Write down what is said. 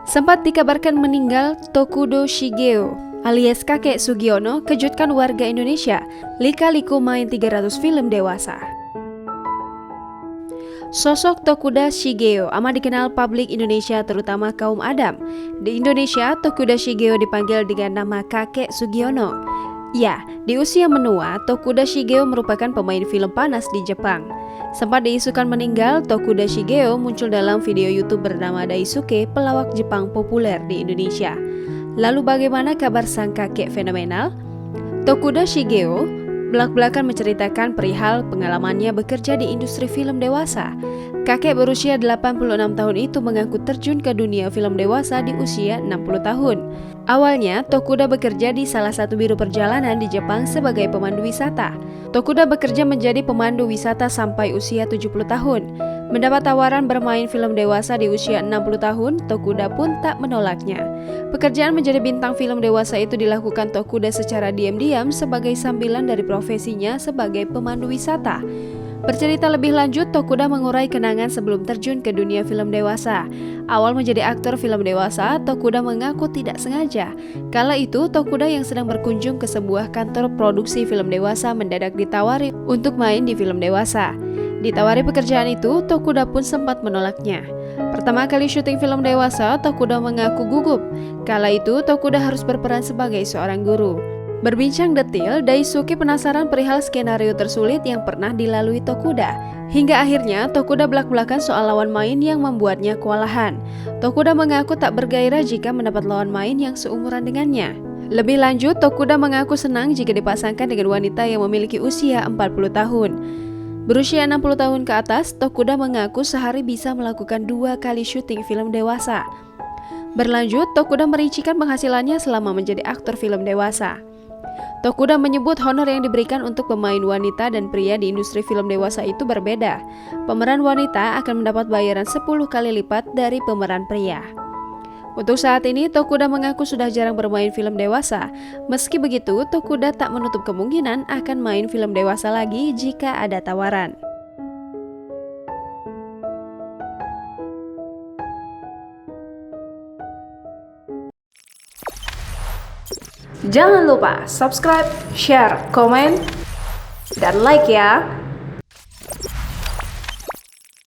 Sempat dikabarkan meninggal Tokudo Shigeo alias kakek Sugiono kejutkan warga Indonesia, lika-liku main 300 film dewasa. Sosok Tokudo Shigeo amat dikenal publik Indonesia terutama kaum Adam. Di Indonesia, Tokudo Shigeo dipanggil dengan nama kakek Sugiono. Ya, di usia menua, Tokudo Shigeo merupakan pemain film panas di Jepang. Sempat diisukan meninggal, Tokudo Shigeo muncul dalam video YouTube bernama Daisuke, pelawak Jepang populer di Indonesia. Lalu bagaimana kabar sang kakek fenomenal? Tokudo Shigeo belak-belakan menceritakan perihal pengalamannya bekerja di industri film dewasa. Kakek berusia 86 tahun itu mengaku terjun ke dunia film dewasa di usia 60 tahun. Awalnya, Tokudo bekerja di salah satu biro perjalanan di Jepang sebagai pemandu wisata. Tokudo bekerja menjadi pemandu wisata sampai usia 70 tahun. Mendapat tawaran bermain film dewasa di usia 60 tahun, Tokudo pun tak menolaknya. Pekerjaan menjadi bintang film dewasa itu dilakukan Tokudo secara diam-diam sebagai sambilan dari profesinya sebagai pemandu wisata. Bercerita lebih lanjut, Tokudo mengurai kenangan sebelum terjun ke dunia film dewasa. Awal menjadi aktor film dewasa, Tokudo mengaku tidak sengaja. Kala itu, Tokudo yang sedang berkunjung ke sebuah kantor produksi film dewasa mendadak ditawari untuk main di film dewasa. Ditawari pekerjaan itu, Tokudo pun sempat menolaknya. Pertama kali syuting film dewasa, Tokudo mengaku gugup. Kala itu, Tokudo harus berperan sebagai seorang guru. Berbincang detil, Daisuke penasaran perihal skenario tersulit yang pernah dilalui Tokudo. Hingga akhirnya, Tokudo belak-belakan soal lawan main yang membuatnya kewalahan. Tokudo mengaku tak bergairah jika mendapat lawan main yang seumuran dengannya. Lebih lanjut, Tokudo mengaku senang jika dipasangkan dengan wanita yang memiliki usia 40 tahun. Berusia 60 tahun ke atas, Tokudo mengaku sehari bisa melakukan 2 kali syuting film dewasa. Berlanjut, Tokudo merincikan penghasilannya selama menjadi aktor film dewasa. Tokudo menyebut honor yang diberikan untuk pemain wanita dan pria di industri film dewasa itu berbeda. Pemeran wanita akan mendapat bayaran 10 kali lipat dari pemeran pria. Untuk saat ini, Tokudo mengaku sudah jarang bermain film dewasa. Meski begitu, Tokudo tak menutup kemungkinan akan main film dewasa lagi jika ada tawaran. Jangan lupa subscribe, share, komen, dan like ya!